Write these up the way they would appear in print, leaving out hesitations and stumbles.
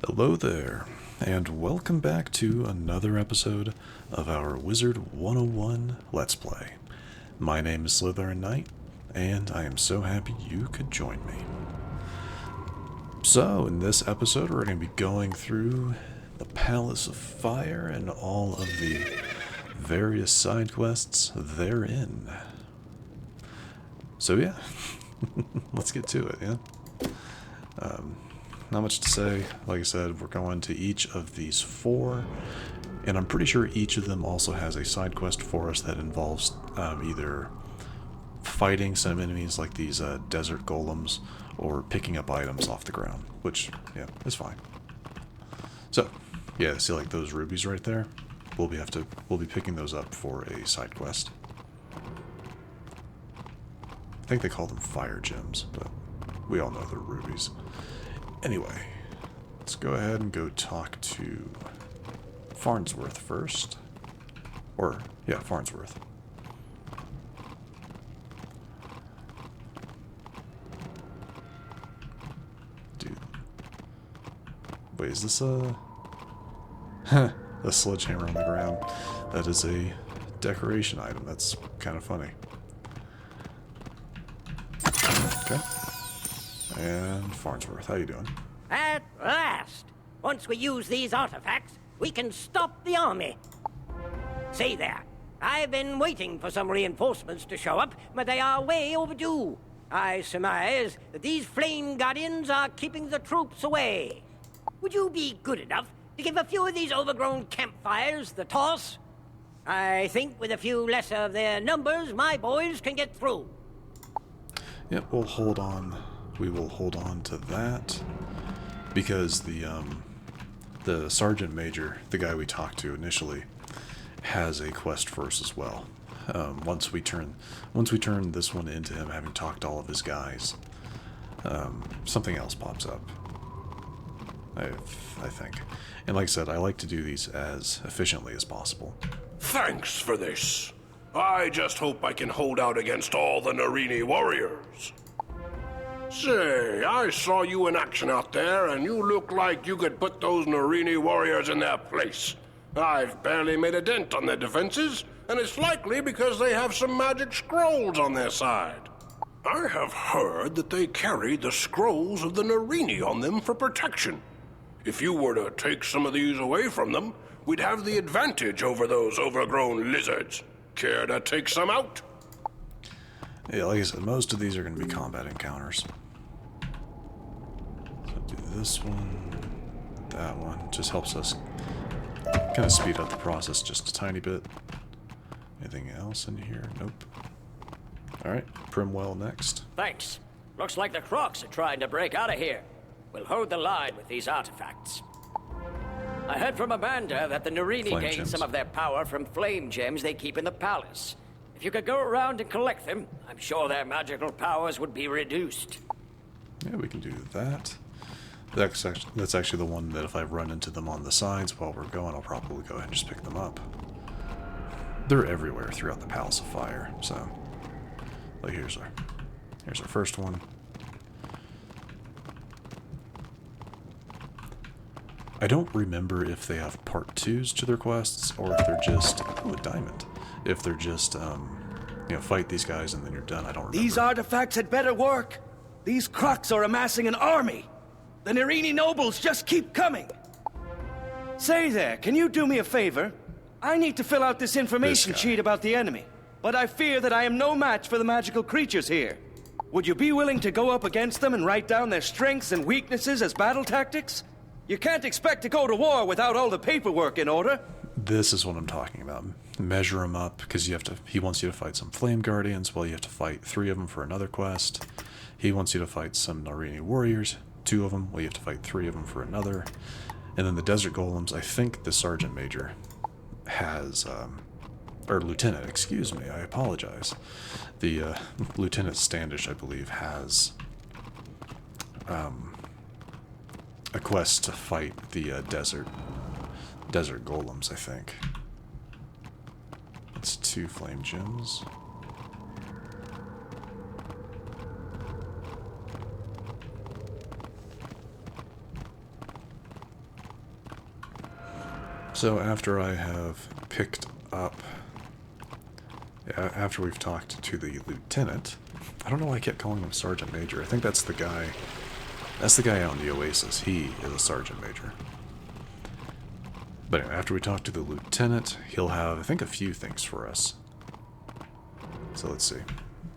Hello there, and welcome back to another episode of our Wizard101 Let's Play. My name is SlytherinKnight, and I am so happy you could join me. So, in this episode, we're going to be going through the Palace of Fire and all of the various side quests therein. So yeah, let's get to it, yeah? Not much to say. Like I said, we're going to each of these four, and I'm pretty sure each of them also has a side quest for us that involves either fighting some enemies like these desert golems or picking up items off the ground, which, yeah, is fine. So, yeah, see like those rubies right there? We'll be picking those up for a side quest. I think they call them fire gems, but we all know they're rubies. Anyway, let's go ahead and go talk to Farnsworth first. Or, yeah, Farnsworth. Dude. Wait, is this a sledgehammer on the ground? That is a decoration item. That's kind of funny. Okay. And Farnsworth, how you doing? At last! Once we use these artifacts, we can stop the army. See there, I've been waiting for some reinforcements to show up, but they are way overdue. I surmise that these flame guardians are keeping the troops away. Would you be good enough to give a few of these overgrown campfires the toss? I think with a few less of their numbers, my boys can get through. Yep, we'll hold on. We will hold on to that because the sergeant major, the guy we talked to initially, has a quest for us as well. Once we turn this one into him having talked to all of his guys, something else pops up. I think, and like I said, I like to do these as efficiently as possible. Thanks for this. I just hope I can hold out against all the Narini warriors. Say, I saw you in action out there, and you look like you could put those Narini warriors in their place. I've barely made a dent on their defenses, and it's likely because they have some magic scrolls on their side. I have heard that they carry the scrolls of the Narini on them for protection. If you were to take some of these away from them, we'd have the advantage over those overgrown lizards. Care to take some out? Yeah, like I said, most of these are going to be combat encounters. So do this one, that one. Just helps us kind of speed up the process just a tiny bit. Anything else in here? Nope. Alright, Primwell next. Thanks. Looks like the Crocs are trying to break out of here. We'll hold the line with these artifacts. I heard from Amanda that the Narini gain some of their power from flame gems they keep in the palace. If you could go around and collect them, I'm sure their magical powers would be reduced. Yeah, we can do that. That's actually the one that if I run into them on the sides while we're going, I'll probably go ahead and just pick them up. They're everywhere throughout the Palace of Fire, so... Like, here's our first one. I don't remember if they have part 2s to their quests, or if they're just... Oh, a diamond. If they're just, fight these guys and then you're done. I don't remember. These artifacts had better work. These Crocs are amassing an army. The Narini nobles just keep coming. Say there, can you do me a favor? I need to fill out this information sheet about the enemy, but I fear that I am no match for the magical creatures here. Would you be willing to go up against them and write down their strengths and weaknesses as battle tactics? You can't expect to go to war without all the paperwork in order. This is what I'm talking about. Measure them up, because he wants you to fight some Flame Guardians, well, you have to fight 3 of them for another quest. He wants you to fight some Narini Warriors, 2 of them, well, you have to fight 3 of them for another. And then the Desert Golems, I think the Sergeant Major has, or Lieutenant, excuse me, I apologize. The Lieutenant Standish, I believe, has a quest to fight the Desert Golems, I think. That's 2 flame gems. So after I have picked up, after we've talked to the lieutenant, I don't know why I kept calling him Sergeant Major. I think that's the guy. That's the guy out in the Oasis. He is a Sergeant Major. But anyway, after we talk to the lieutenant, he'll have, I think, a few things for us. So let's see.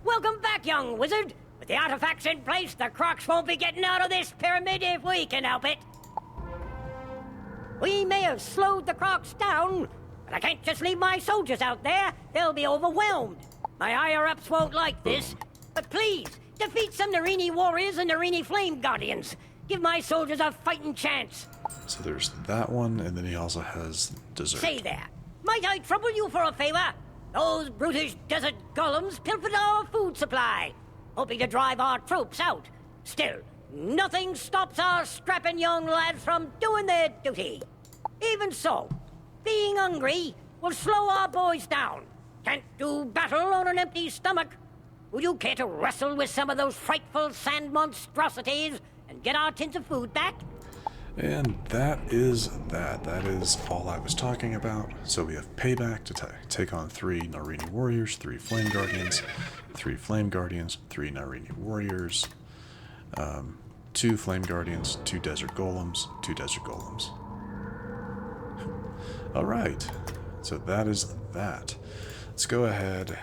Welcome back, young wizard. With the artifacts in place, the Crocs won't be getting out of this pyramid if we can help it. We may have slowed the Crocs down, but I can't just leave my soldiers out there. They'll be overwhelmed. My higher-ups won't like this. But please, defeat some Narini warriors and Narini flame guardians. Give my soldiers a fighting chance. So there's that one, and then he also has dessert. Say there, might I trouble you for a favor? Those brutish desert golems pilfered our food supply, hoping to drive our troops out. Still, nothing stops our strapping young lads from doing their duty. Even so, being hungry will slow our boys down. Can't do battle on an empty stomach. Would you care to wrestle with some of those frightful sand monstrosities and get our tins of food back? And that is that. That is all I was talking about. So we have payback to take on 3 Narini warriors, 3 flame guardians, 3 flame guardians, 3 Narini warriors, 2 flame guardians, 2 desert golems, 2 desert golems. All right. So that is that. Let's go ahead.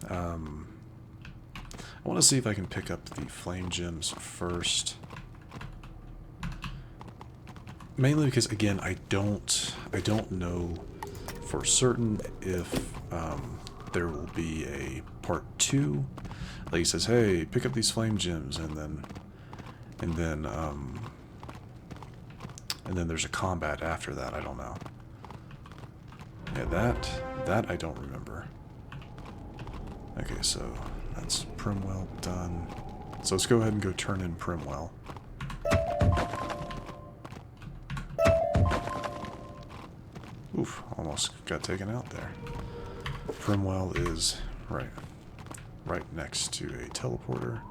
I want to see if I can pick up the flame gems first. Mainly because, again, I don't know for certain if there will be a part 2. Like he says, hey, pick up these flame gems, and then there's a combat after that. I don't know. Yeah, that I don't remember. Okay, so that's Primwell done. So let's go ahead and go turn in Primwell. Oof, almost got taken out there. Primwell is right next to a teleporter.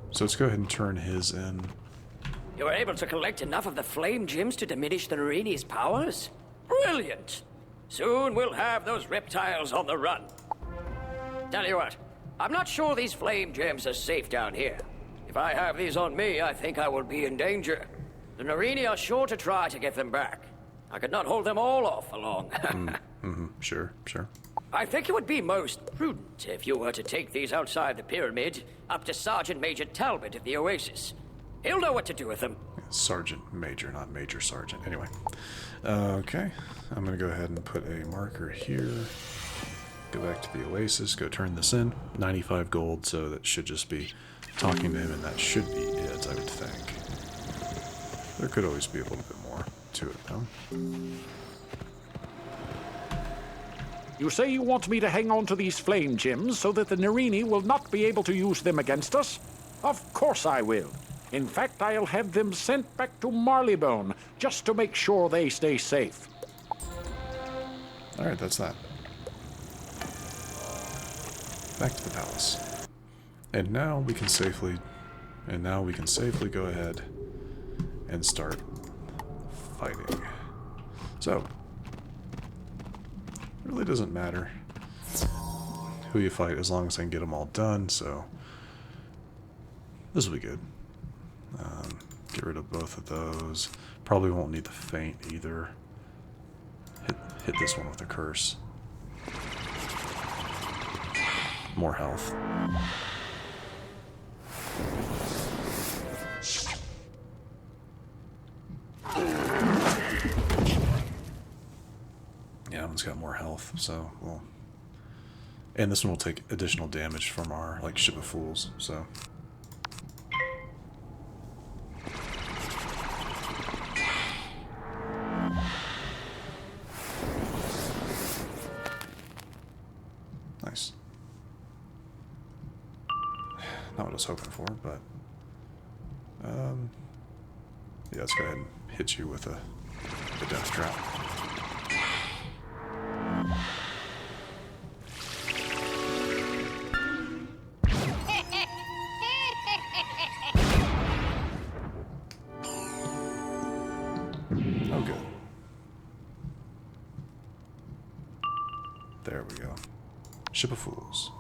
So let's go ahead and turn his in. You were able to collect enough of the flame gems to diminish the Narini's powers? Brilliant! Soon we'll have those reptiles on the run. Tell you what, I'm not sure these flame gems are safe down here. If I have these on me, I think I will be in danger. The Narini are sure to try to get them back. I could not hold them all off for long. Sure. I think it would be most prudent if you were to take these outside the pyramid, up to Sergeant Major Talbot at the Oasis. He'll know what to do with them. Sergeant Major, not Major Sergeant. Anyway. Okay. I'm going to go ahead and put a marker here. Go back to the Oasis. Go turn this in. 95 gold, so that should just be talking to him, and that should be it, I would think. There could always be a little bit more to it, though. You say you want me to hang on to these flame gems so that the Narini will not be able to use them against us? Of course I will. In fact, I'll have them sent back to Marleybone, just to make sure they stay safe. Alright, that's that. Back to the palace. And now we can safely go ahead and start fighting. So, it really doesn't matter who you fight as long as I can get them all done, so this will be good. Get rid of both of those. Probably won't need the feint either. Hit this one with a curse. More health. Yeah, that one's got more health, so we'll... And this one will take additional damage from our, like, Ship of Fools, so... Nice. Not what I was hoping for, but... yeah, let's go ahead and hit you with a death trap. Ship of Fools.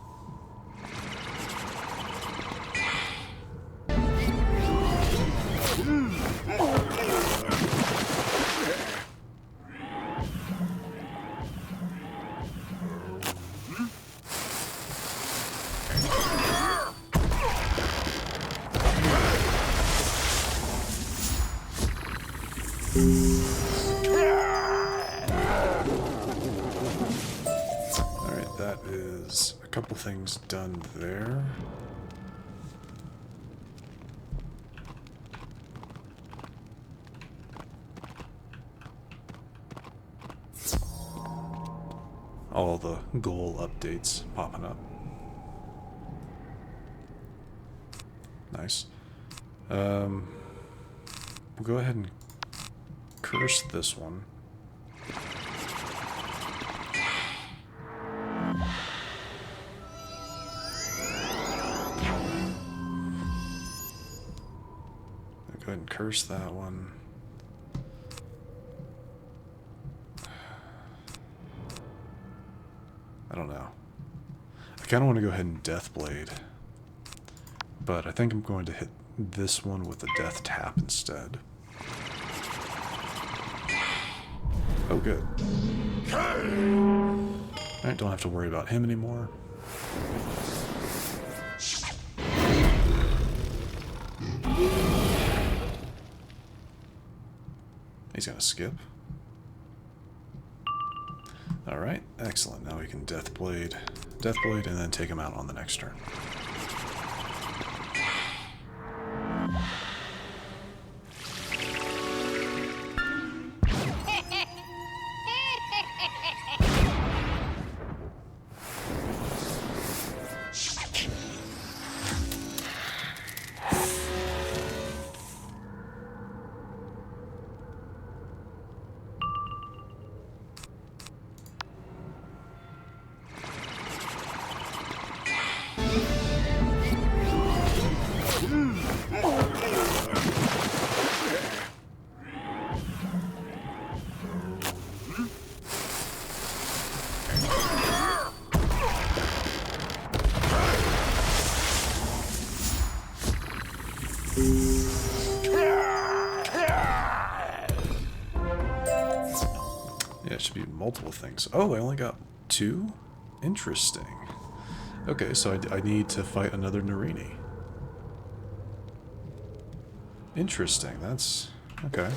Alright, that is a couple things done there. All the goal updates popping up. Nice. We'll go ahead and curse this one. Go ahead and curse that one. I don't know. I kind of want to go ahead and Deathblade, but I think I'm going to hit this one with a Death Tap instead. Oh, good. Alright, don't have to worry about him anymore. He's gonna skip. Alright, excellent. Now we can Deathblade, and then take him out on the next turn. Yeah, it should be multiple things. Oh, I only got 2? Interesting. Okay, so I need to fight another Narini. Interesting, that's... okay.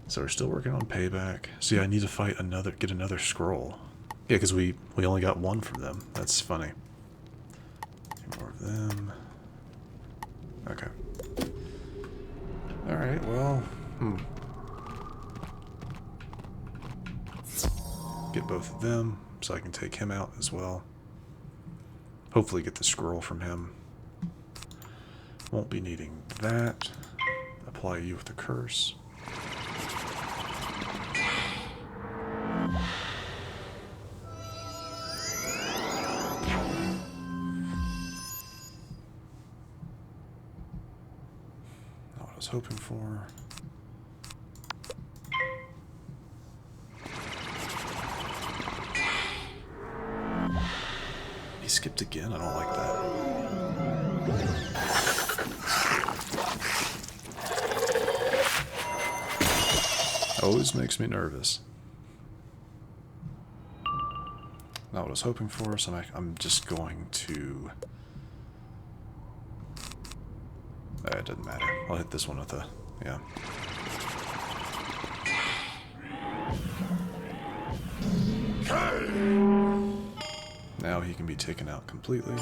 So we're still working on payback. So yeah, I need to fight another, get another scroll. Yeah, because we only got 1 from them. That's funny. More of them. Okay. Alright, well, get both of them, so I can take him out as well. Hopefully get the scroll from him. Won't be needing that. Apply you with the curse. Not what I was hoping for. He skipped again? I don't like that. Always makes me nervous. Not what I was hoping for, so I'm just going to... it doesn't matter. I'll hit this one with a... yeah. Now he can be taken out completely.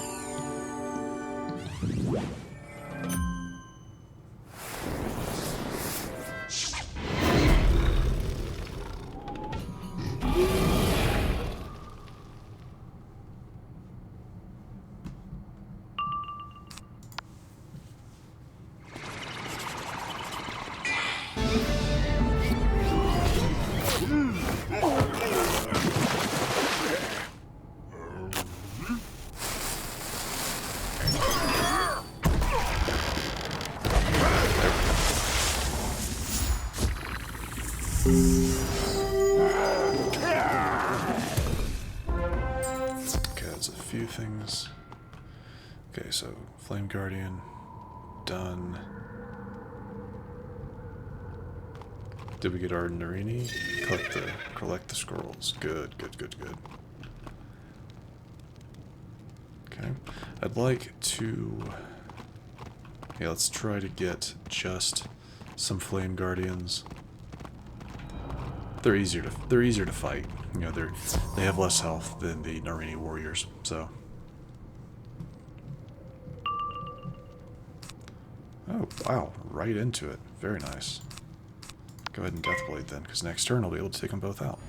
things. Okay, so Flame Guardian, done. Did we get our Narini? Collect the scrolls. Good, good, good, good. Okay. I'd like to... Yeah, let's try to get just some Flame Guardians. They're easier to fight. You know, they have less health than the Narini warriors, so. Oh, wow, right into it. Very nice. Go ahead and Deathblade then, because next turn I'll be able to take them both out.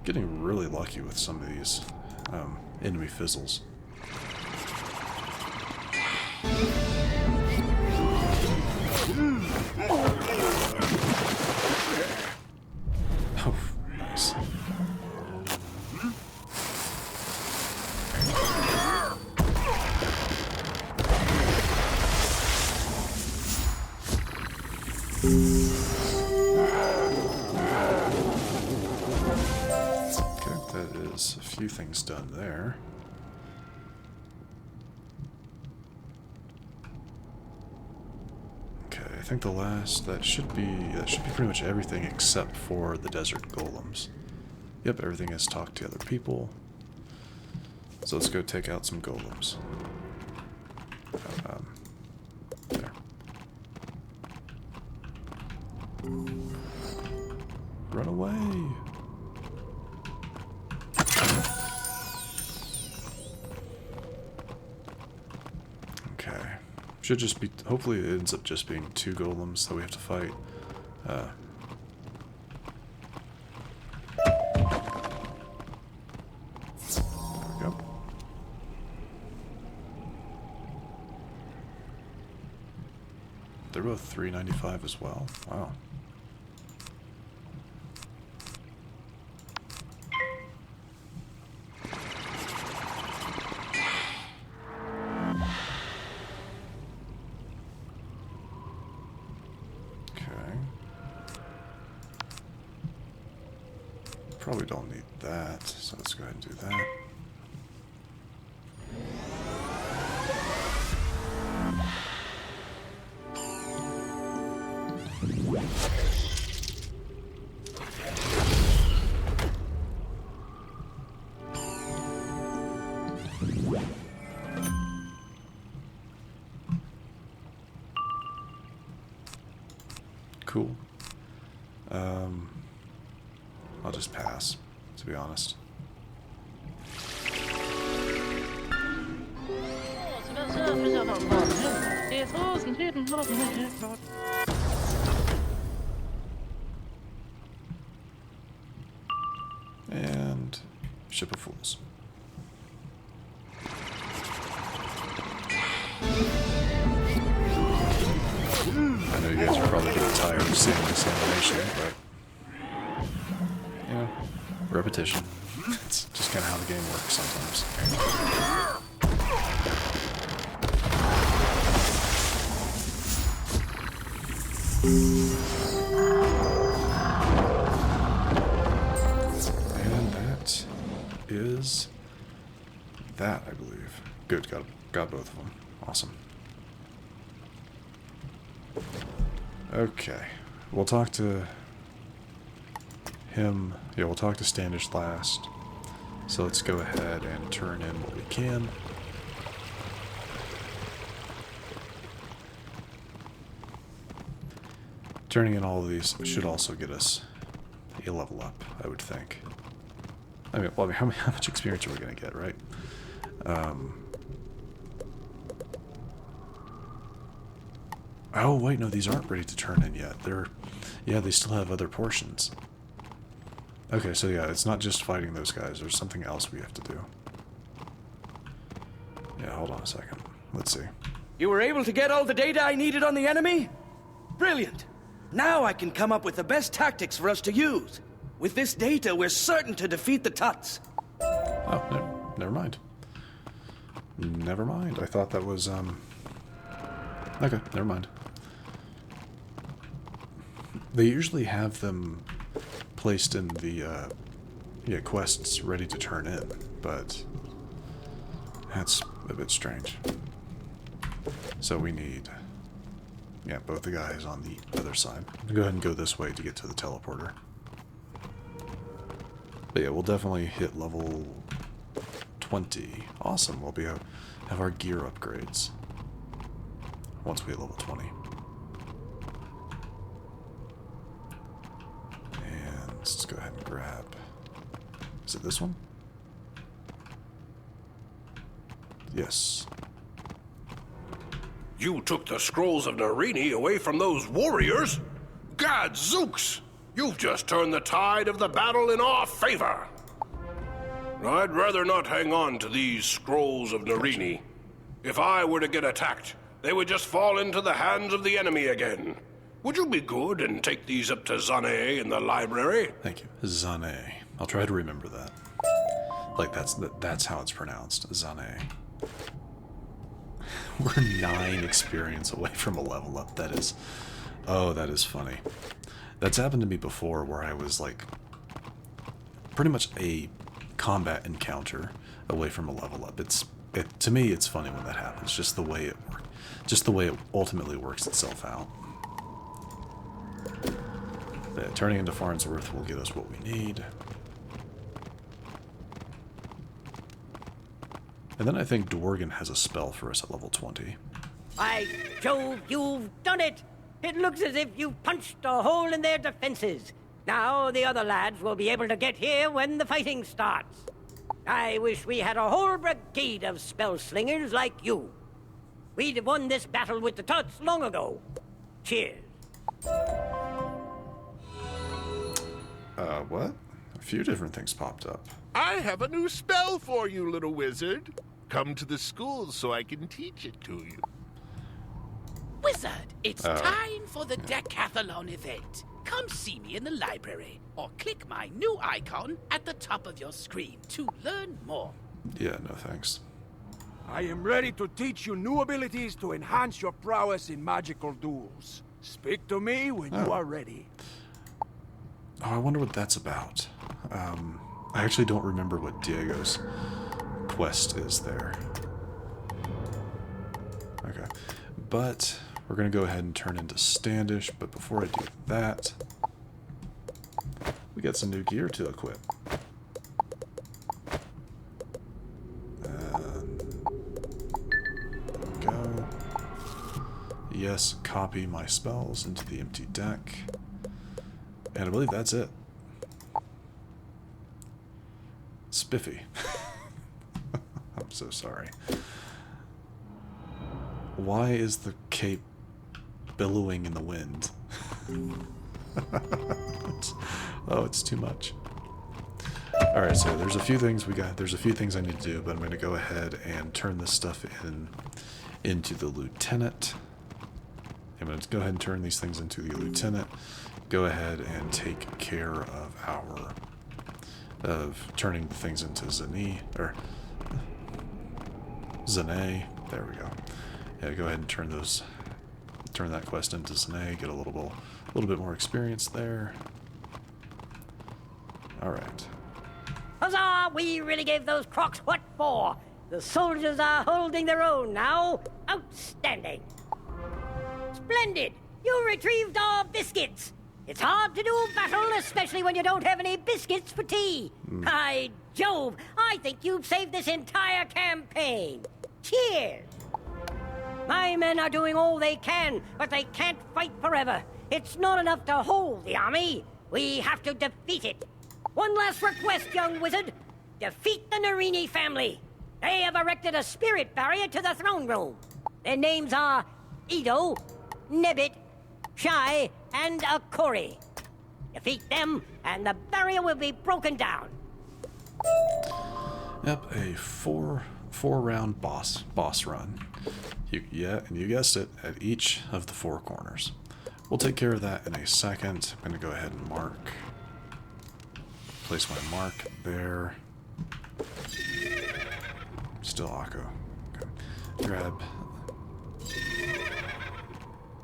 Getting really lucky with some of these enemy fizzles. Oh, nice. A few things done there. Okay, I think the last that should be pretty much everything except for the desert golems. Yep, everything has talked to other people. So let's go take out some golems. There. Run away! Should just be, hopefully it ends up just being 2 golems that we have to fight. There we go. They're both 395 as well. Wow. Probably don't need that, so let's go ahead and do that. Cool. I'll just pass, to be honest. And Ship of Fools. I know you guys are probably getting tired of seeing this animation, but you know, repetition. It's just kind of how the game works sometimes. And that is that, I believe. Good, got both of them. Awesome. Okay, we'll talk to him. Yeah, we'll talk to Standish last. So let's go ahead and turn in what we can. Turning in all of these should also get us a level up, I would think. I mean, how much experience are we going to get, right? Oh, wait, no, these aren't ready to turn in yet. Yeah, they still have other portions. Okay, so yeah, it's not just fighting those guys. There's something else we have to do. Yeah, hold on a second. Let's see. You were able to get all the data I needed on the enemy? Brilliant. Now I can come up with the best tactics for us to use. With this data, we're certain to defeat the Tuts. Oh, no, never mind. Never mind. I thought that was, okay, never mind. They usually have them placed in the quests ready to turn in, but that's a bit strange. So we need, both the guys on the other side. Go ahead and go this way to get to the teleporter. But yeah, we'll definitely hit level 20. Awesome, we'll have our gear upgrades once we hit level 20. And let's go ahead and grab, is it this one? Yes. You took the scrolls of Narini away from those warriors? Gadzooks! You've just turned the tide of the battle in our favor. I'd rather not hang on to these scrolls of Narini. If I were to get attacked, they would just fall into the hands of the enemy again. Would you be good and take these up to Zane in the library? Thank you. Zane. I'll try to remember that. Like, that's how it's pronounced. Zane. We're 9 experience away from a level up. That is... Oh, that is funny. That's happened to me before where I was, like, pretty much a combat encounter away from a level up. To me, it's funny when that happens. Just the way it works. Just the way it ultimately works itself out. But turning into Farnsworth will get us what we need. And then I think Dworgen has a spell for us at level 20. By Jove, you've done it! It looks as if you've punched a hole in their defenses. Now the other lads will be able to get here when the fighting starts. I wish we had a whole brigade of spell slingers like you. We'd have won this battle with the Tuts long ago. Cheers. What? A few different things popped up. I have a new spell for you, little wizard. Come to the school so I can teach it to you. Wizard, it's time for the Decathlon event. Come see me in the library, or click my new icon at the top of your screen to learn more. Yeah, no thanks. I am ready to teach you new abilities to enhance your prowess in magical duels. Speak to me when you are ready. Oh, I wonder what that's about. I actually don't remember what Diego's quest is there. Okay. But we're going to go ahead and turn into Standish, but before I do that, we got some new gear to equip. There we go. Yes, copy my spells into the empty deck. And I believe that's it. Spiffy. I'm so sorry. Why is the cape billowing in the wind? It's too much. Alright, so there's a few things there's a few things I need to do, but I'm going to go ahead and turn this stuff into the lieutenant. I'm going to go ahead and turn these things into the lieutenant. Go ahead and take care of turning the things into Zane. There we go. Yeah, go ahead and turn that quest into Zane. Get a little bit more experience there. All right. Huzzah! We really gave those crocs what for. The soldiers are holding their own now. Outstanding. Splendid! You retrieved our biscuits. It's hard to do battle, especially when you don't have any biscuits for tea. By Jove, I think you've saved this entire campaign. Cheers! My men are doing all they can, but they can't fight forever. It's not enough to hold the army. We have to defeat it. One last request, young wizard. Defeat the Narini family. They have erected a spirit barrier to the throne room. Their names are Edo, Nebbit, Shai, and Akori. Defeat them, and the barrier will be broken down. Yep, a four-round boss run. And you guessed it, at each of the 4 corners. We'll take care of that in a second. I'm going to go ahead and place my mark there. Still Akko. Okay. Grab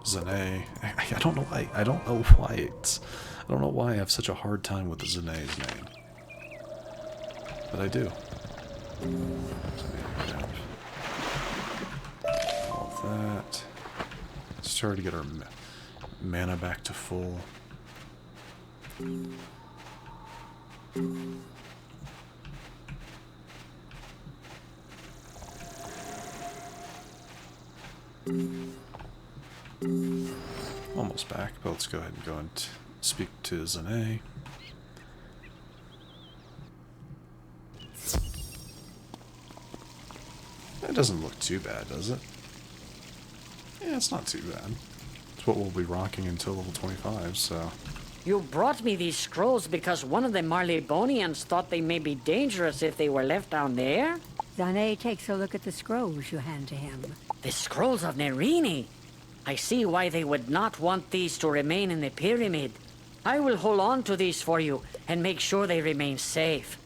Zane. I don't know why. I don't know why it's. I don't know why I have such a hard time with the Zane's name. But I do. All that. Let's try to get our mana back to full. Almost back, but let's go ahead and go and speak to Zane. It doesn't look too bad, does it? Yeah, it's not too bad. It's what we'll be rocking until level 25, so... You brought me these scrolls because one of the Marleybonians thought they may be dangerous if they were left down there? Zane takes a look at the scrolls you hand to him. The scrolls of Nerini. I see why they would not want these to remain in the pyramid. I will hold on to these for you and make sure they remain safe.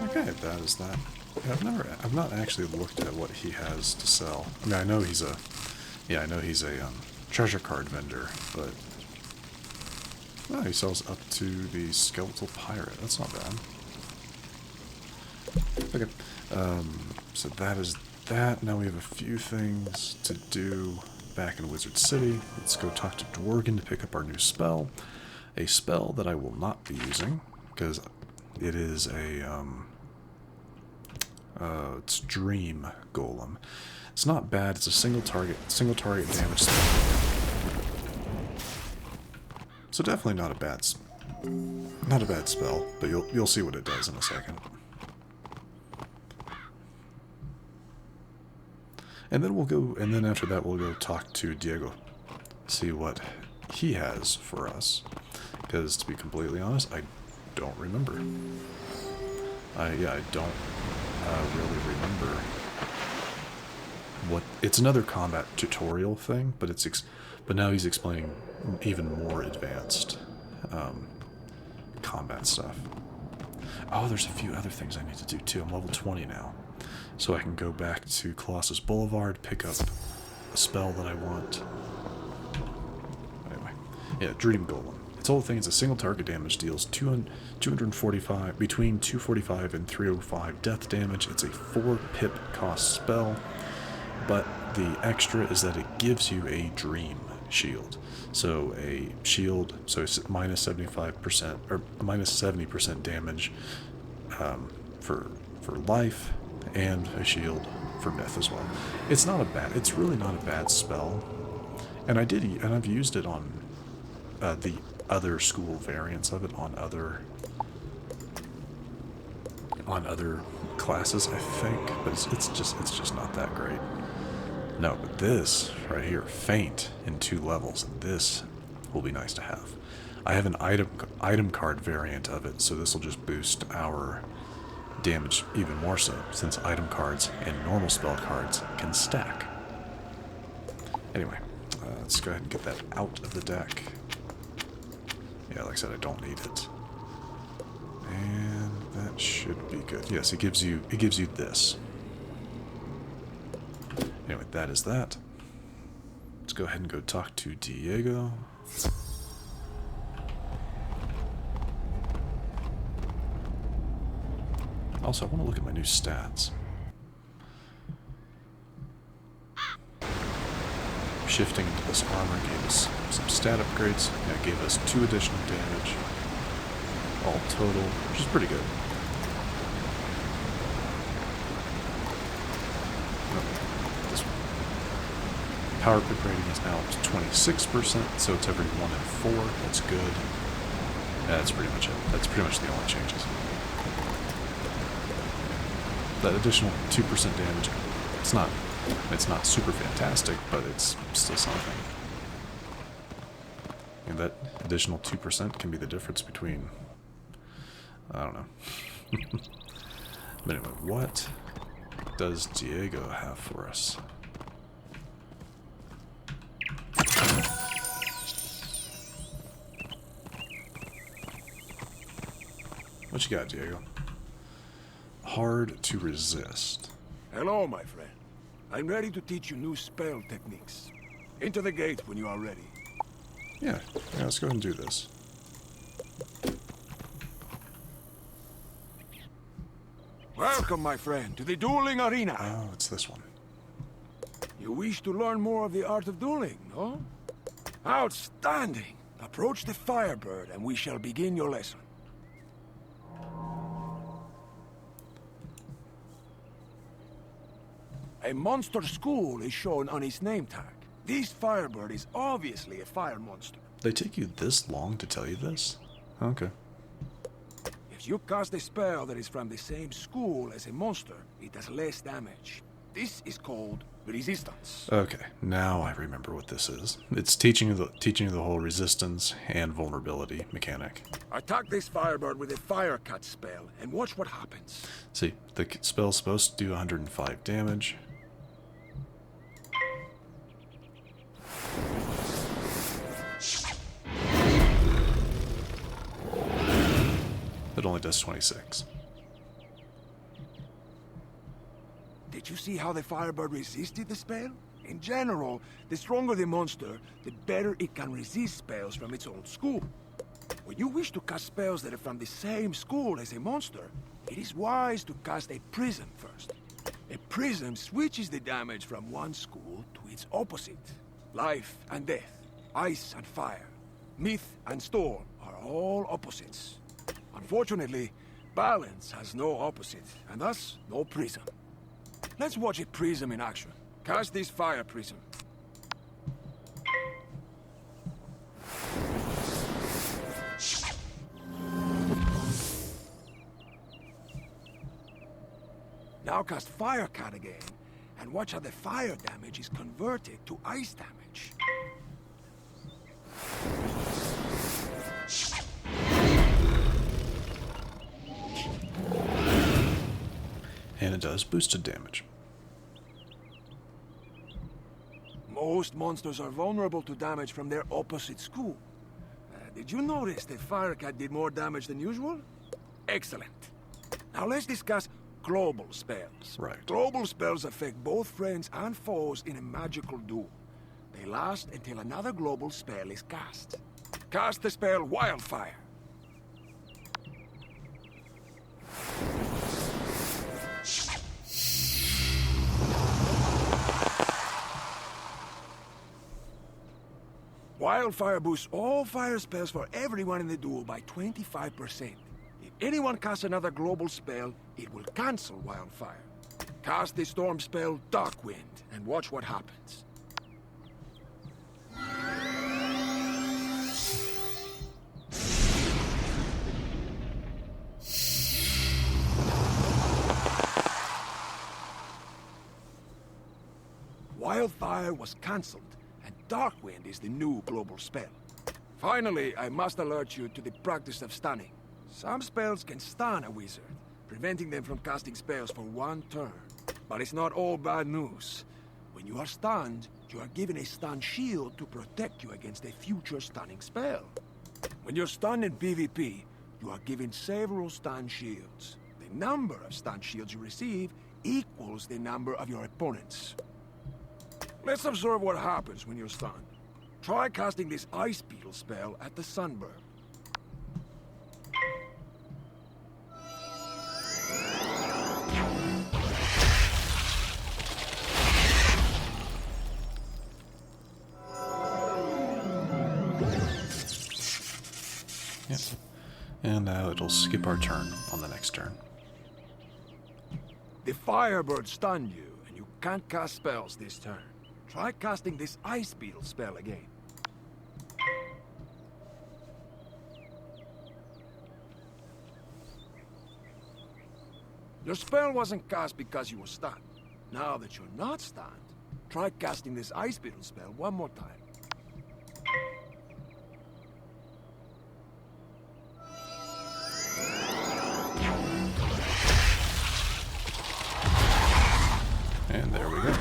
Okay, that is that. Yeah, I've not actually looked at what he has to sell. I mean, I know he's a treasure card vendor, but oh, he sells up to the skeletal pirate. That's not bad. Okay, so that is that. Now we have a few things to do back in Wizard City. Let's go talk to Dworgen to pick up our new spell. A spell that I will not be using because it is a it's Dream Golem. It's not bad. It's a single target damage spell. So definitely not a bad spell, but you'll see what it does in a second. And then after that we'll go talk to Diego, see what he has for us. Because to be completely honest, I don't remember. I don't really remember what. It's another combat tutorial thing, but but now he's explaining even more advanced combat stuff. Oh, there's a few other things I need to do too. I'm level 20 now, so I can go back to Colossus Boulevard, pick up a spell that I want. Anyway, yeah, Dream Golem. Its whole thing is a single target damage, deals 245 between 245 and 305 death damage. It's a 4 pip cost spell, but the extra is that it gives you a dream shield. So a shield, so it's minus 75% or minus 70% damage for life, and a shield for myth as well. It's really not a bad spell, and I've used it on the other school variants of it on other classes, I think, but it's just not that great. No, but this right here, Faint in 2 levels, this will be nice to have. I have an item card variant of it, so this will just boost our damage even more so, since item cards and normal spell cards can stack. Anyway, let's go ahead and get that out of the deck. Yeah, like I said, I don't need it. And that should be good. Yes, it gives you this. Anyway, that is that. Let's go ahead and go talk to Diego. Also, I want to look at my new stats. Shifting into this armor gave us some stat upgrades. Yeah, it gave us 2 additional damage. All total, which is pretty good. This one. Power quick rating is now up to 26%, so it's every 1 in 4. That's good. That's pretty much it. That's pretty much the only changes. That additional 2% damage, it's not super fantastic, but it's still something. And that additional 2% can be the difference between, I don't know. But anyway, what does Diego have for us? What you got, Diego? Hard to resist. Hello, my friend. I'm ready to teach you new spell techniques. Into the gate when you are ready. Yeah, let's go ahead and do this. Welcome, my friend, to the dueling arena. Oh, it's this one. You wish to learn more of the art of dueling, no? Outstanding! Approach the Firebird and we shall begin your lesson. A monster school is shown on his name tag. This Firebird is obviously a fire monster. They take you this long to tell you this? Okay. If you cast a spell that is from the same school as a monster, it does less damage. This is called resistance. Okay, now I remember what this is. It's teaching you the whole resistance and vulnerability mechanic. Attack this Firebird with a Fire Cut spell and watch what happens. See, the spell's supposed to do 105 damage. It only does 26. Did you see how the Firebird resisted the spell? In general, the stronger the monster, the better it can resist spells from its own school. When you wish to cast spells that are from the same school as a monster, it is wise to cast a prism first. A prism switches the damage from one school to its opposite. Life and death, ice and fire, myth and storm are all opposites. Unfortunately, balance has no opposite, and thus no prism. Let's watch a prism in action. Cast this fire prism. Now cast Fire Cut again, and watch how the fire damage is converted to ice damage. And it does boosted damage. Most monsters are vulnerable to damage from their opposite school. Did you notice that Fire Cut did more damage than usual? Excellent. Now let's discuss global spells. Right. Global spells affect both friends and foes in a magical duel. They last until another global spell is cast. Cast the spell Wildfire. Wildfire boosts all fire spells for everyone in the duel by 25%. If anyone casts another global spell, it will cancel Wildfire. Cast the storm spell Darkwind and watch what happens. Wildfire was cancelled, and Darkwind is the new global spell. Finally, I must alert you to the practice of stunning. Some spells can stun a wizard, preventing them from casting spells for one turn. But it's not all bad news. When you are stunned, you are given a stun shield to protect you against a future stunning spell. When you're stunned in PvP, you are given several stun shields. The number of stun shields you receive equals the number of your opponents. Let's observe what happens when you're stunned. Try casting this Ice Beetle spell at the Sunburn. Yep. And now it'll skip our turn on the next turn. The Firebird stunned you, and you can't cast spells this turn. Try casting this Ice Beetle spell again. Your spell wasn't cast because you were stunned. Now that you're not stunned, try casting this Ice Beetle spell one more time. And there we go.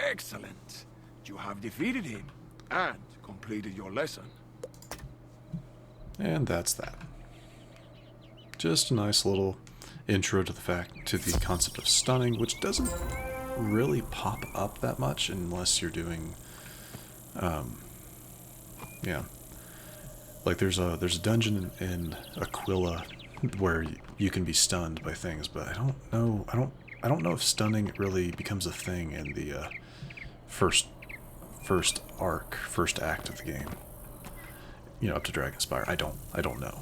Excellent. You have defeated him and completed your lesson. And that's that. Just a nice little intro to the concept of stunning, which doesn't really pop up that much unless you're doing, yeah. Like there's a dungeon in Aquila where you can be stunned by things, but I don't know if stunning really becomes a thing in the first act of the game. You know, up to Dragonspire. I don't know.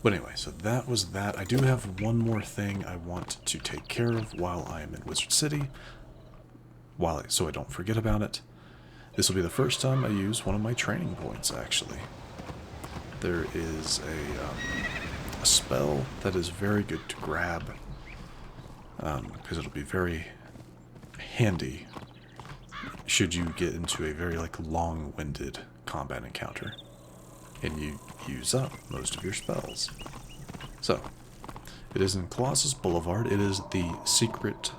But anyway, so that was that. I do have one more thing I want to take care of while I am in Wizard City, so I don't forget about it. This will be the first time I use one of my training points, actually. There is a spell that is very good to grab, because it'll be very handy should you get into a very long-winded combat encounter and you use up most of your spells. So, it is in Colossus Boulevard. It is the secret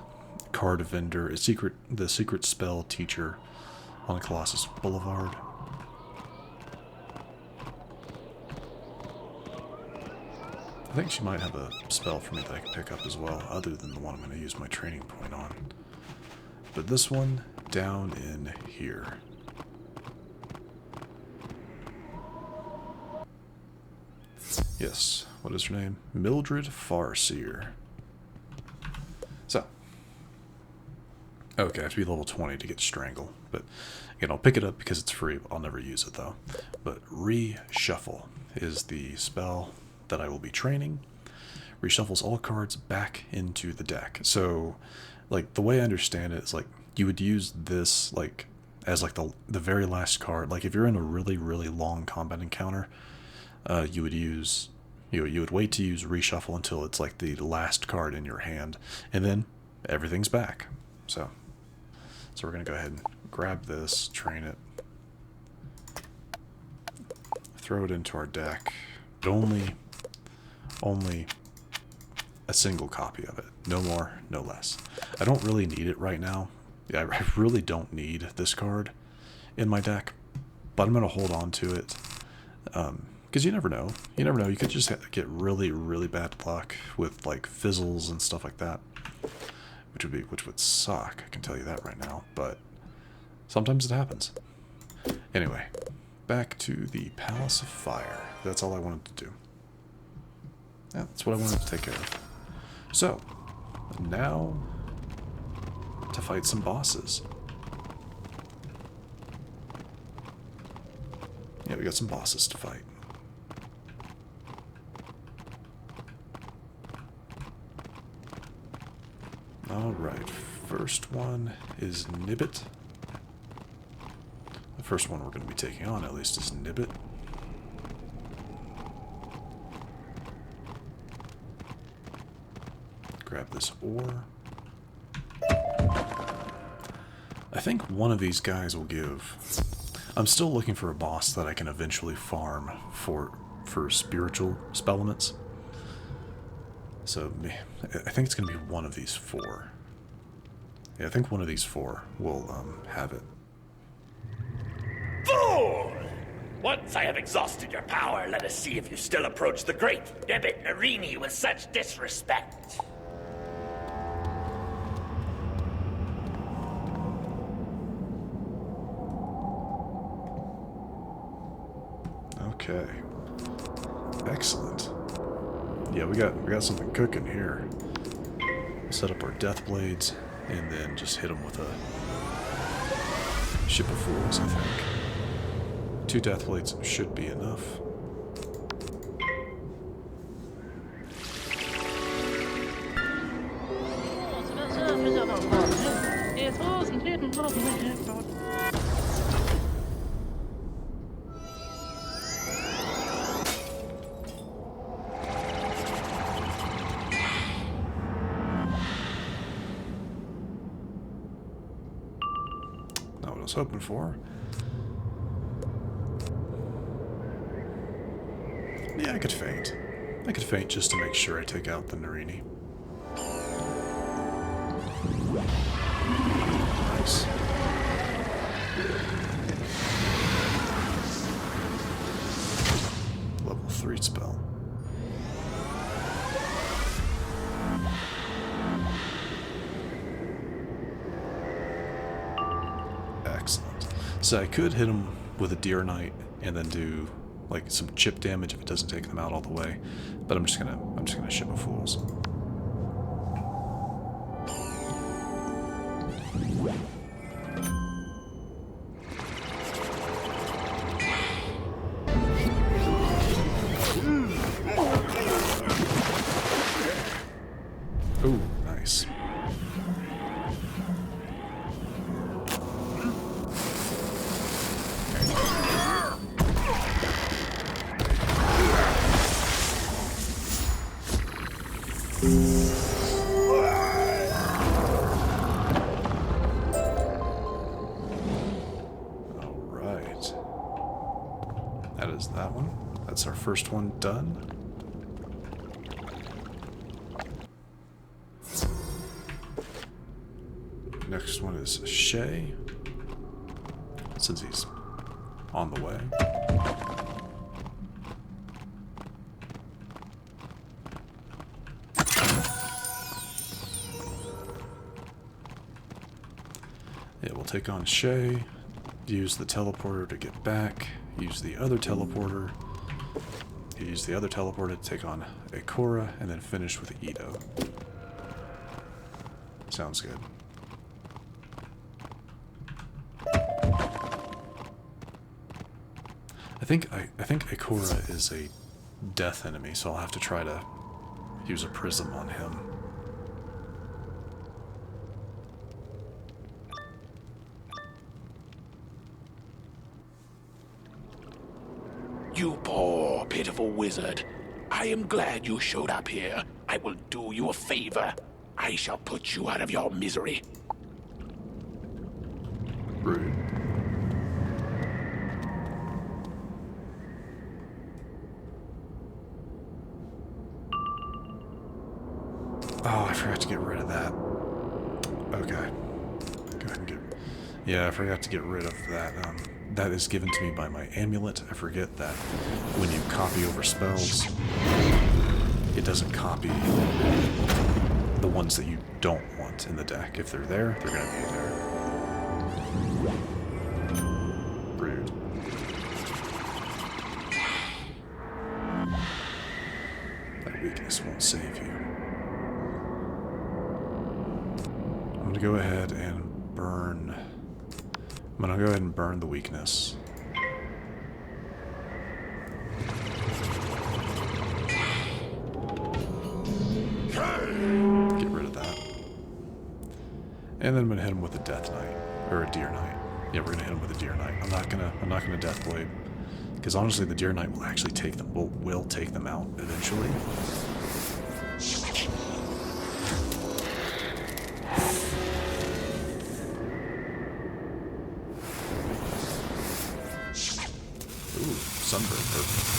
card vendor, the secret spell teacher on Colossus Boulevard. I think she might have a spell for me that I can pick up as well, other than the one I'm going to use my training point on. But this one down in here. Yes, what is her name? Mildred Farseer. So, okay, I have to be level 20 to get Strangle, but again, I'll pick it up because it's free. I'll never use it though. But Reshuffle is the spell that I will be training. Reshuffles all cards back into the deck. So, the way I understand it is you would use this as the very last card. If you're in a really long combat encounter, you would use you would wait to use Reshuffle until it's the last card in your hand, and then everything's back. So we're gonna go ahead and grab this, train it, throw it into our deck, but only a single copy of it. No more, no less. I don't really need it right now. Yeah, I really don't need this card in my deck, but I'm going to hold on to it. Because you never know. You never know. You could just get really bad luck with fizzles and stuff like that. Which would suck, I can tell you that right now. But sometimes it happens. Anyway, back to the Palace of Fire. That's all I wanted to do. Yeah, that's what I wanted to take care of. So, now to fight some bosses. Yeah, we got some bosses to fight. Alright, first one is Nibbit. The first one we're going to be taking on, at least, is Nibbit. Grab this ore. I think one of these guys will give... I'm still looking for a boss that I can eventually farm for spiritual spell elements. So I think it's going to be one of these four. Yeah, I think one of these four will have it. Fool! Once I have exhausted your power, let us see if you still approach the great Nibbit Narini with such disrespect. Okay. Excellent. Yeah, we got something cooking here. We'll set up our death blades and then just hit them with a ship of fools, I think. 2 death blades should be enough. Not what I was hoping for. Yeah, I could feint. I could feint just to make sure I take out the Narini. Nice. Level 3 spell. So I could hit him with a Deer Knight and then do like some chip damage if it doesn't take them out all the way. But I'm just gonna ship a Fools. Ooh, nice. Alright. That is that one. That's our first one done. Next one is Shay, since he's on the way. Yeah, we'll take on Shay, use the teleporter to get back, use the other teleporter, use the other teleporter to take on Akora, and then finish with Ito. Sounds good. I think Akora is a death enemy, so I'll have to try to use a prism on him. You poor, pitiful wizard. I am glad you showed up here. I will do you a favor. I shall put you out of your misery. Rude. Oh, I forgot to get rid of that. Okay. Go ahead and get... Yeah, I forgot to get rid of that. That is given to me by my amulet. I forget that when you copy over spells, it doesn't copy the ones that you don't want in the deck. If they're there, they're going to be there. Rude. That weakness won't save you. I'm going to go ahead and burn... I'm going to go ahead and burn the weakness. Get rid of that. And then I'm going to hit him with a Death Knight. Or a Deer Knight. Yeah, we're going to hit him with a Deer Knight. I'm not gonna Death Blade. Because honestly, the Deer Knight will actually take them, will take them out eventually. Sunburn, perfect.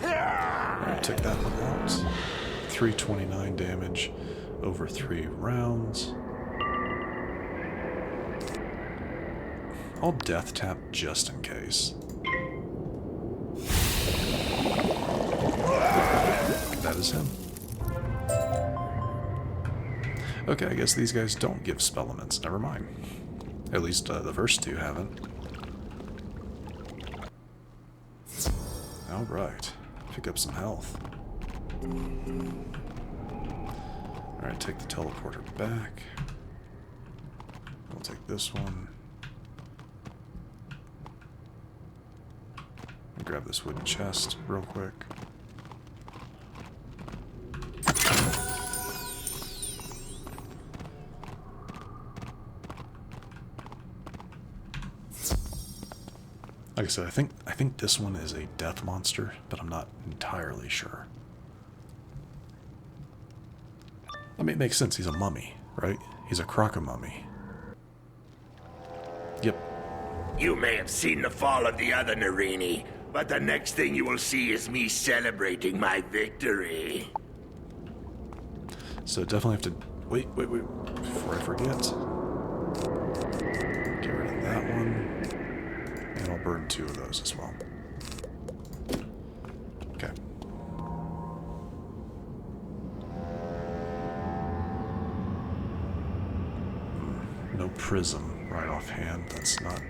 Alright, take that one out. 329 damage over 3 rounds. I'll death tap just in case. That is him. Okay, I guess these guys don't give spell elements. Never mind. At least the first two haven't. Alright. Pick up some health. Alright, take the teleporter back. We'll take this one. Grab this wooden chest real quick. Like I said, I think this one is a death monster, but I'm not entirely sure. I mean, it makes sense. He's a mummy, right? He's a Krokotopia. Yep. You may have seen the fall of the other Narini, but the next thing you will see is me celebrating my victory. So definitely have to... Wait, before I forget. Get rid of that one. And I'll burn 2 of those as well. Okay. No prism right offhand. That's not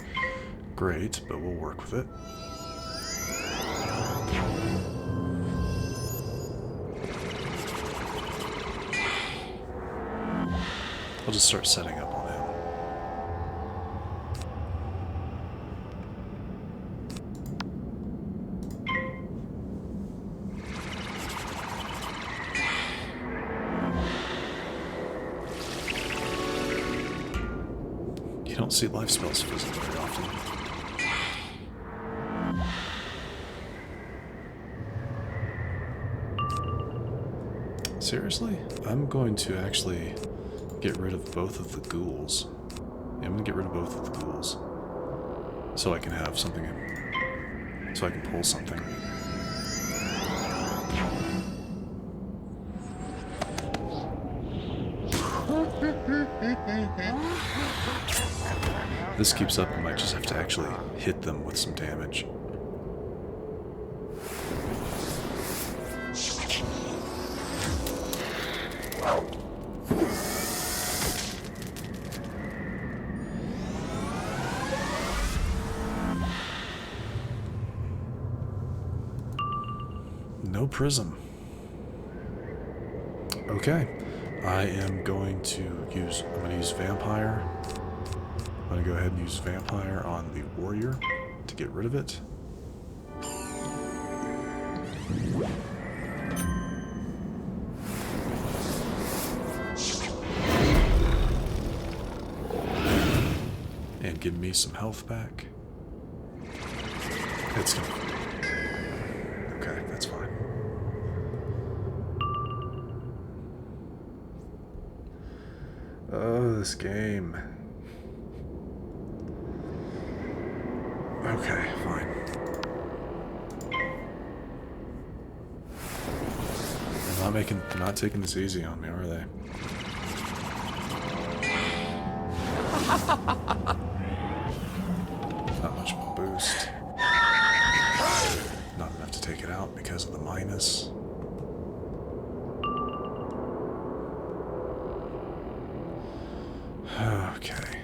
great, but we'll work with it. I'll just start setting up on him. You don't see life spells fizzle very often. Seriously? I'm going to actually get rid of both of the ghouls. Yeah, I'm going to get rid of both of the ghouls. So I can have something in... So I can pull something. This keeps up, I might just have to actually hit them with some damage. No prism. Okay. I am going to use... I'm going to use Vampire. I'm going to go ahead and use Vampire on the Warrior to get rid of it. And give me some health back. It's gonna... Okay, that's fine. Oh, this game. Okay, fine. They're not taking this easy on me, are they? Not much of a boost. Not enough to take it out because of the minus. Okay.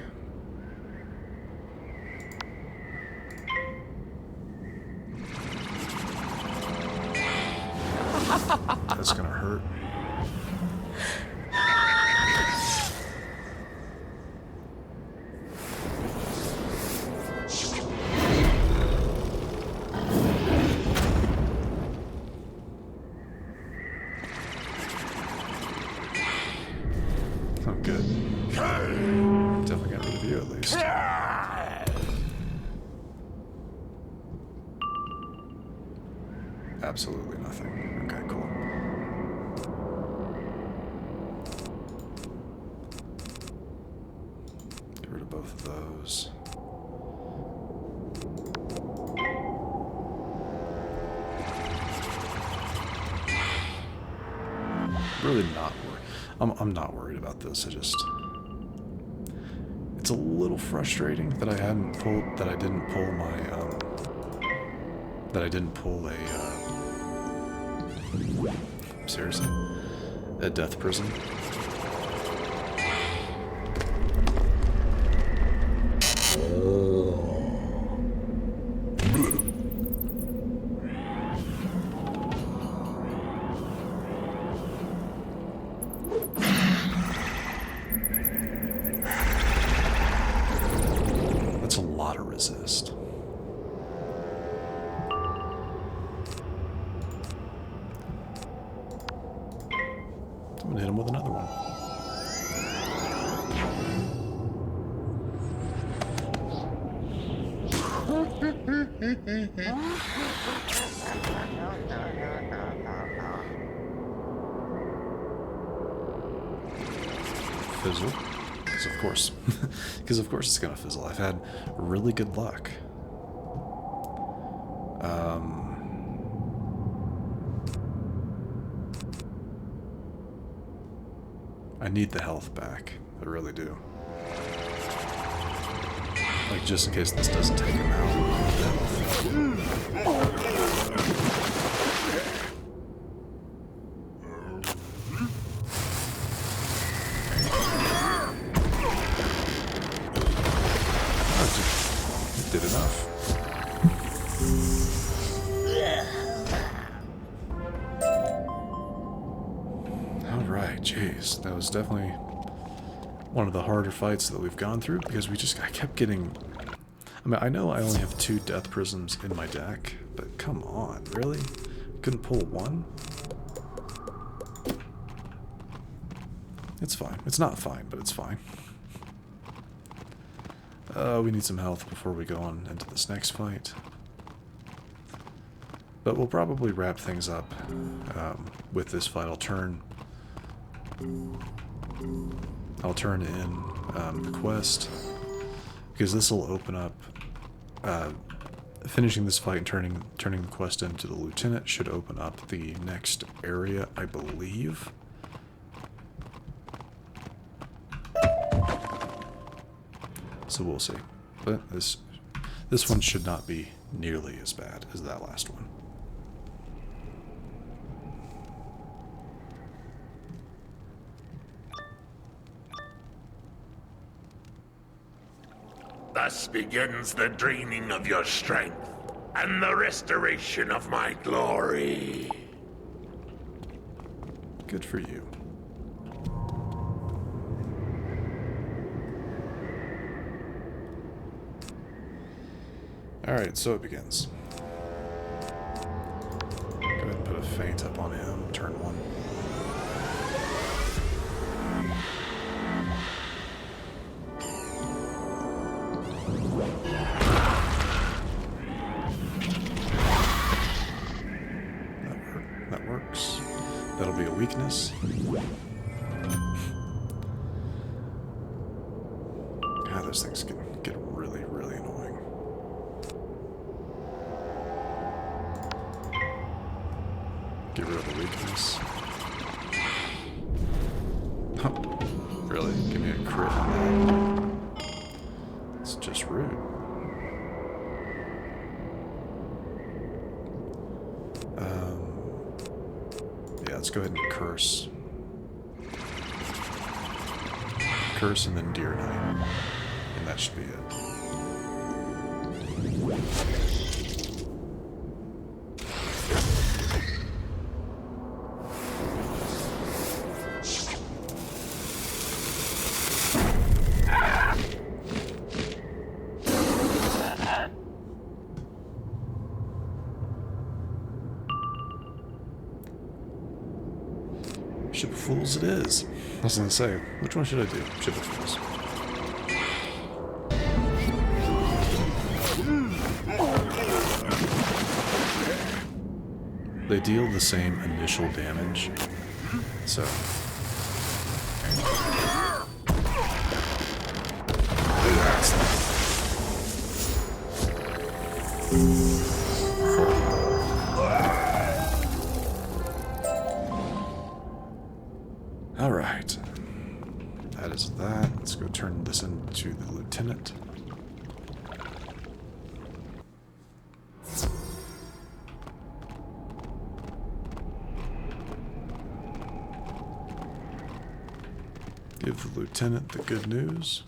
That's gonna hurt. Oh, good. Definitely got rid of you at least. Absolutely nothing. Okay, cool. Get rid of both of those. Really not worried. I'm not worried about this. It's a little frustrating that I didn't pull my seriously, a death prism. That's a lot of resist. I'm gonna hit him with another one. Fizzle. Because of course it's gonna fizzle. I've had really good luck. I need the health back. I really do. Like, just in case this doesn't take him out. Oh, did enough. Alright, jeez. That was definitely one of the harder fights that we've gone through, because I kept getting... I mean, I know I only have 2 death prisms in my deck, but come on, really? Couldn't pull one? It's fine. It's not fine, but it's fine. We need some health before we go on into this next fight. But we'll probably wrap things up with this fight. I'll turn in the quest, because this will open up, finishing this fight and turning the quest into the lieutenant should open up the next area, I believe. So we'll see. But this one should not be nearly as bad as that last one. Thus begins the draining of your strength and the restoration of my glory. Good for you. Alright, so it begins. Go ahead and put a feint up on him, turn 1. That works. That'll be a weakness. God, those things can get really, really annoying. Get rid of the weakness. Oh, really? Give me a crit on that. It's just rude. Yeah, let's go ahead and curse. Curse and then Deer Knight. And that should be it. Ship of Fools it is. I was gonna say, which one should I do? Ship of Fools. They deal the same initial damage, so... Alright. That is that. Let's go turn this into the lieutenant. Give the lieutenant the good news.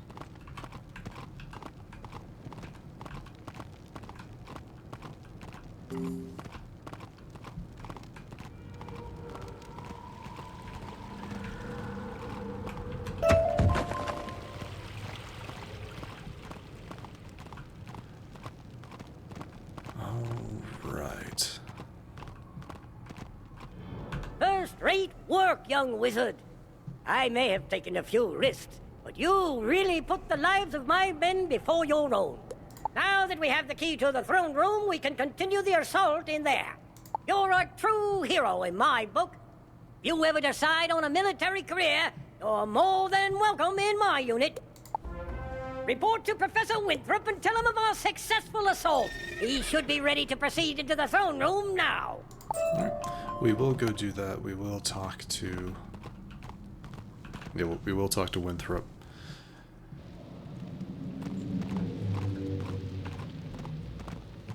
Alright. First-rate work, young wizard. I may have taken a few risks, but you really put the lives of my men before your own. Now that we have the key to the throne room, we can continue the assault in there. You're a true hero in my book. If you ever decide on a military career, you're more than welcome in my unit. Report to Professor Winthrop and tell him of our successful assault. He should be ready to proceed into the throne room now. Alright, we will go do that. We will talk to Yeah, we will talk to Winthrop.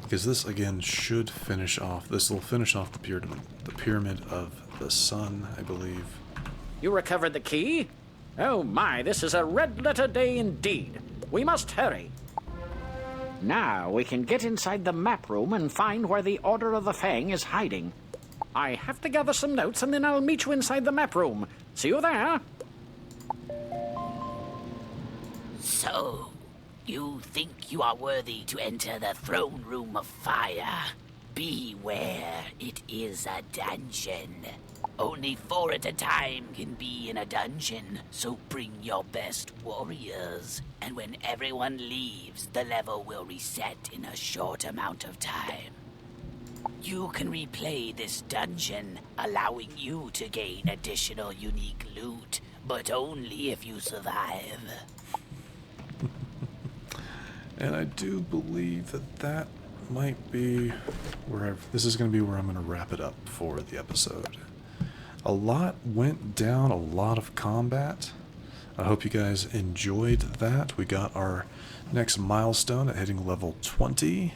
Because this, again, should finish off... This will finish off the Pyramid of the Sun, I believe. You recovered the key? Oh my, this is a red-letter day indeed. We must hurry. Now we can get inside the map room and find where the Order of the Fang is hiding. I have to gather some notes and then I'll meet you inside the map room. See you there. So, you think you are worthy to enter the throne room of fire? Beware, it is a dungeon. Only 4 at a time can be in a dungeon, so bring your best warriors. And when everyone leaves, the level will reset in a short amount of time. You can replay this dungeon, allowing you to gain additional unique loot, but only if you survive. And I do believe that that might be where this is going to be where I'm going to wrap it up for the episode. A lot went down, a lot of combat. I hope you guys enjoyed that. We got our next milestone at hitting level 20,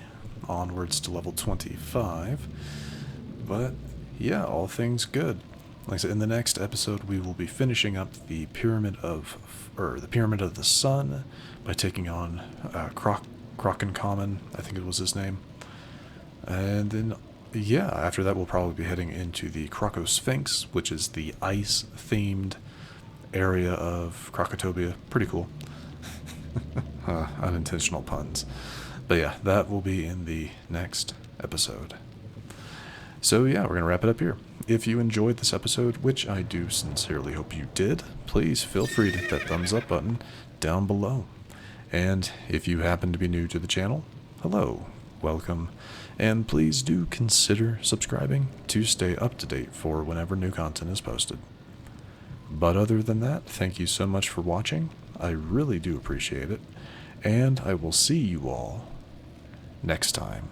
onwards to level 25. But yeah, all things good. Like I said, in the next episode, we will be finishing up the Pyramid of the Sun by taking on Krokotopia, I think it was his name. And then, yeah, after that, we'll probably be heading into the Krokotopia, which is the ice-themed area of Krokotopia. Pretty cool. Unintentional puns. But yeah, that will be in the next episode. So yeah, we're going to wrap it up here. If you enjoyed this episode, which I do sincerely hope you did, please feel free to hit that thumbs up button down below. And if you happen to be new to the channel, hello, welcome, and please do consider subscribing to stay up to date for whenever new content is posted. But other than that, thank you so much for watching. I really do appreciate it, and I will see you all next time.